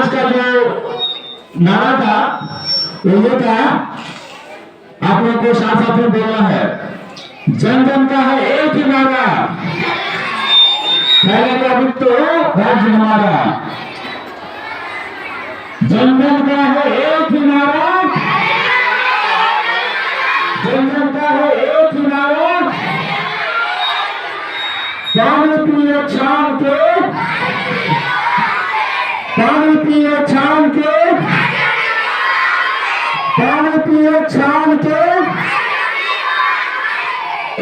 आज का जो नारा था वो ये था, आप लोगों को साथ साथ में बोलना है, जन जन का है एक ही नारा, पहले का भी तो राज्य हमारा। जन जन का है एक ही नारा, जन जन का है एक ही नारा, पानी पिए छान के, पानी पिए छान के, पानी पिए छान के,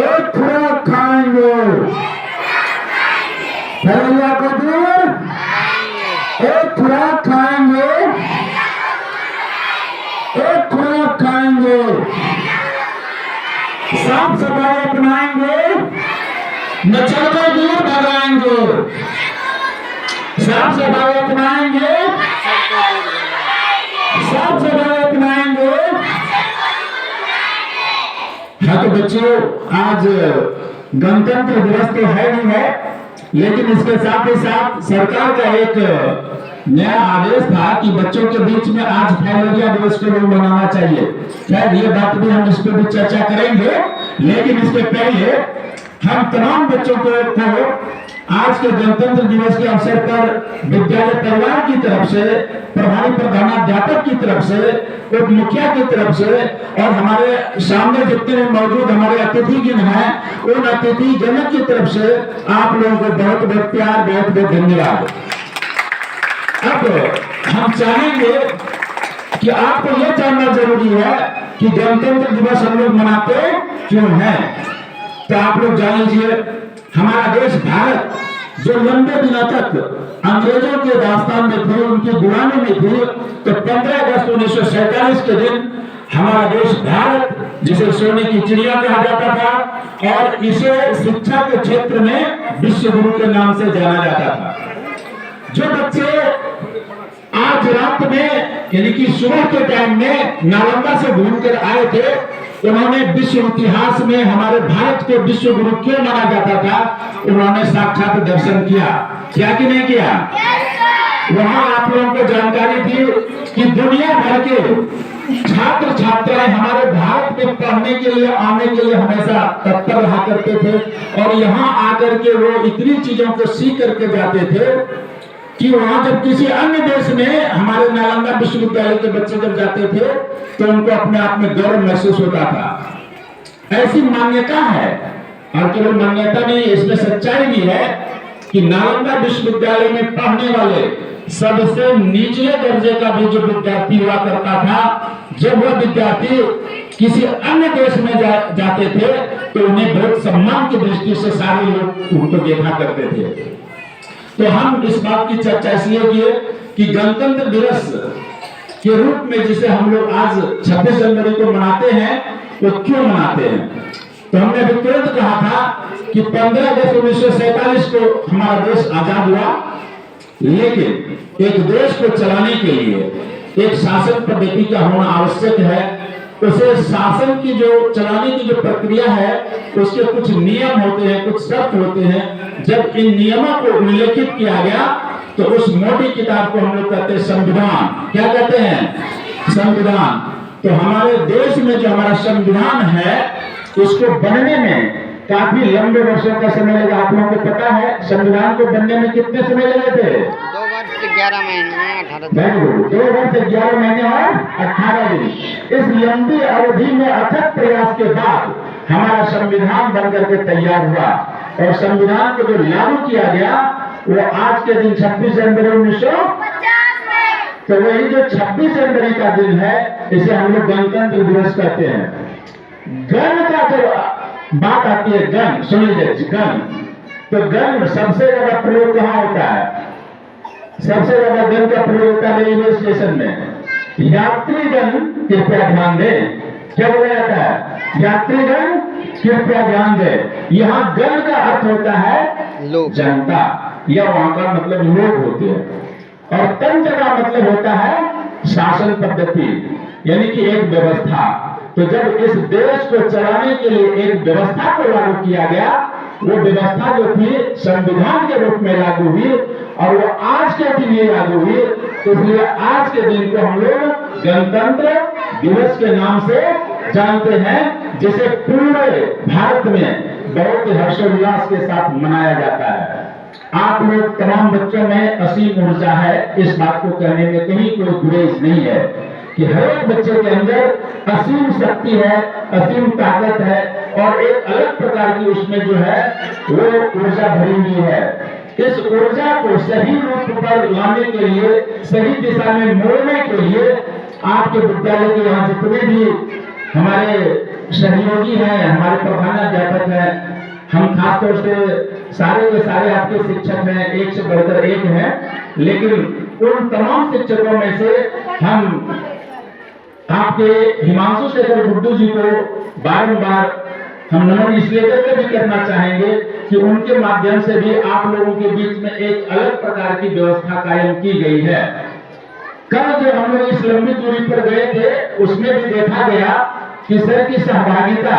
एक खुराक खाएंगे, फैलिया को दूर एक खुराक खाएंगे, एक खुराक खाएंगे, साफ सफाई अपनाएंगे, नचलते दूर भगाएंगे, साफ सफाई अपनाएंगे, साफ सफाई अपनाएंगे। हाँ तो बच्चों, आज गणतंत्र दिवस तो है नहीं है, लेकिन इसके साथ ही साथ सरकार का एक नया आदेश था कि बच्चों के बीच में आज फैलोरिया दिवस को भी मनाना चाहिए। खैर ये बात भी हम इस पर भी चर्चा करेंगे, लेकिन इसके पहले हम तमाम बच्चों को आज के गणतंत्र दिवस के अवसर पर विद्यालय परिवार की तरफ से, प्रभारी प्रधानाध्यापक की तरफ से, उप मुखिया की तरफ से और हमारे सामने जितने मौजूद हमारे अतिथिगण हैं, उन अतिथि जनक की तरफ से आप लोगों को बहुत बहुत प्यार, बहुत बहुत धन्यवाद। अब हम चाहेंगे कि आपको यह जानना जरूरी है कि गणतंत्र दिवस हम लोग मनाते क्यों हैं। तो आप लोग जान लीजिए, हमारा देश भारत जो लंबे दिनों तक अंग्रेजों के दास्तान में थे, उनकी गुलामी में थे, तो 15 अगस्त 1947 के दिन हमारा देश भारत, जिसे सोने की चिड़िया कहा जाता था, और इसे शिक्षा के क्षेत्र में विश्व गुरु के नाम से जाना जाता था। जो बच्चे आज रात में यानी कि सुबह के टाइम में नालंदा से घूमकर आए थे, उन्होंने विश्व इतिहास में हमारे भारत को विश्व गुरु क्यों माना जाता था, उन्होंने साक्षात दर्शन किया कि नहीं किया। वहां आप लोगों को जानकारी थी कि दुनिया भर के छात्र छात्राएं हमारे भारत में पढ़ने के लिए, आने के लिए हमेशा तत्पर रहा करते थे, और यहाँ आकर के वो इतनी चीजों को सीख करके जाते थे कि वहां जब किसी अन्य देश में हमारे नालंदा विश्वविद्यालय के बच्चे जब जाते थे तो उनको अपने आप में गर्व महसूस होता था। ऐसी मान्यता है, और केवल मान्यता नहीं, इसमें सच्चाई भी है कि नालंदा विश्वविद्यालय में पढ़ने वाले सबसे निचले दर्जे का भी जो विद्यार्थी हुआ करता था, जब वह विद्यार्थी किसी अन्य देश में जाते थे तो उन्हें बहुत सम्मान की दृष्टि से सारे लोग उनको देखा करते थे। तो हम इस बात की चर्चा इसलिए किए कि गणतंत्र दिवस के रूप में जिसे हम लोग आज 26 जनवरी को मनाते हैं, वो क्यों मनाते हैं। तो हमने अभी तुरंत कहा था कि 15 अगस्त 1947 को हमारा देश आजाद हुआ, लेकिन एक देश को चलाने के लिए एक शासन पद्धति का होना आवश्यक है। उसे शासन की जो चलाने की जो प्रक्रिया है, उसके कुछ नियम होते हैं, कुछ शर्त होते हैं। जब इन नियमों को उल्लेखित किया गया तो उस मोटी किताब को हम लोग कहते हैं संविधान। क्या कहते हैं? संविधान। तो हमारे देश में जो हमारा संविधान है, उसको बनने में काफी लंबे वर्षों का समय लगा। आप लोगों को पता है संविधान को बनने में कितने समय लगे थे? 2 वर्ष 11 महीने 18 दिन। 2 वर्ष 11 महीने और 18 दिन। इस लंबी अवधि में अथक प्रयास के बाद हमारा संविधान बनकर के तैयार हुआ, और संविधान को जो लागू किया गया वो आज के दिन 26 जनवरी 1950 में। तो वही जो 26 जनवरी का दिन है, इसे हम लोग गणतंत्र दिवस कहते हैं। गण का जो बात आती है, गण सुन लीजिए, गण, तो गण सबसे ज्यादा प्रयोग कहाँ होता है? सबसे ज्यादा गण का प्रयोग होता है रेलवे स्टेशन में। यात्रीगण कृपया ध्यान दें। क्या बोला जाता है? यात्रीगण कृपया ध्यान दें। यहाँ गण का अर्थ होता है लोग, जनता, या वहां का मतलब लोग होते हैं, और तंत्र का मतलब होता है शासन पद्धति, यानी कि एक व्यवस्था। तो जब इस देश को चलाने के लिए एक व्यवस्था को लागू किया गया वो व्यवस्था जो थी संविधान के रूप में लागू हुई और वो आज के दिन ये लागू हुई, इसलिए आज के दिन को हम लोग गणतंत्र दिवस के नाम से जानते हैं, जिसे पूरे भारत में बहुत ही हर्षोल्लास के साथ मनाया जाता है। आप लोग तमाम बच्चों में असीम ऊर्जा है, इस बात को कहने में कहीं कोई गुरेज नहीं है कि हर एक बच्चे के अंदर असीम शक्ति है, असीम ताकत है और एक अलग प्रकार की उसमें जो है वो ऊर्जा भरी हुई है। इस ऊर्जा को सही रूप पर लाने के लिए, सही दिशा में मोड़ने के लिए आपके विद्यालय के यहाँ जितने भी हमारे सहयोगी हैं, हमारे प्रधानाध्यापक हैं, हम खासतौर से सारे के सारे आपके शिक्षक हैं, एक से बढ़कर एक हैं, लेकिन उन तमाम शिक्षकों में से हम आपके हिमांशु शेखर गुड्डू जी को बारंबार हम नमन इसलिए करके भी करना चाहेंगे कि उनके माध्यम से भी आप लोगों के बीच में एक अलग प्रकार की व्यवस्था कायम की गई है। कल जो हम लोग इस लंबी दूरी पर गए थे उसमें भी देखा गया कि सर की सहभागिता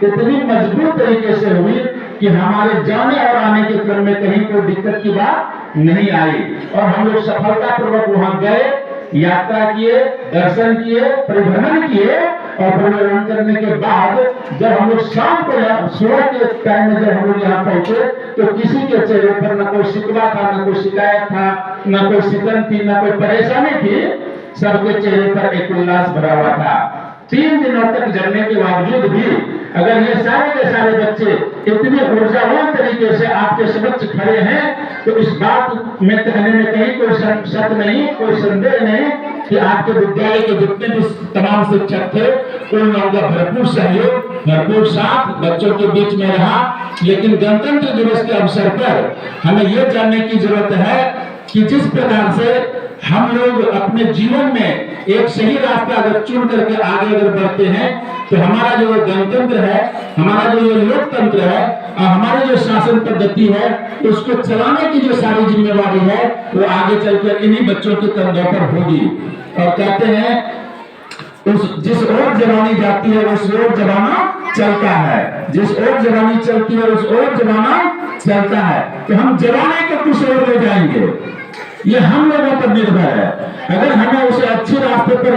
इतनी मजबूत तरीके से हुई कि हमारे जाने और आने के क्रम में कहीं कोई दिक्कत की बात नहीं आई और हम लोग सफलतापूर्वक वहां गए, यात्रा किए, दर्शन किए, परिभ्रमण किए और परिभ्रमण करने के बाद जब हम लोग शाम को सुबह के टाइम में जब हम लोग यहाँ पहुंचे तो किसी के चेहरे पर न कोई शिकवा था, न कोई शिकायत था, न कोई शिकन थी, न कोई परेशानी थी, सबके चेहरे पर एक उल्लास भरा हुआ था। 3 दिनों तक जमने के बावजूद भी अगर ये सारे के सारे बच्चे इतने ऊर्जावान तरीके से आपके समक्ष खड़े हैं तो इस बात में कहने में कहीं कोई शक नहीं, कोई संदेह नहीं कि आपके विद्यालय के जितने भी तमाम शिक्षक थे उन लोगों का भरपूर सहयोग, भरपूर साथ बच्चों के बीच में रहा। लेकिन गणतंत्र दिवस के अवसर पर हमें यह जानने की जरूरत है कि जिस प्रकार से हम लोग अपने जीवन में एक सही रास्ता अगर चुन करके आगे अगर बढ़ते हैं तो हमारा जो गणतंत्र है, हमारा जो लोकतंत्र है और हमारी जो शासन पद्धति है उसको चलाने की जो सारी जिम्मेवारी है वो आगे चलकर इन्हीं बच्चों के कंधों पर होगी। और कहते हैं जिस ओर जवानी जाती है उस ओर जमाना चलता है, जिस ओर जवानी चलती है उस ओर जमाना चलता है। तो हम जवानी को किस ओर ले जाएंगे ये हम लोगों पर निर्भर है। अगर हमें उसे अच्छे रास्ते पर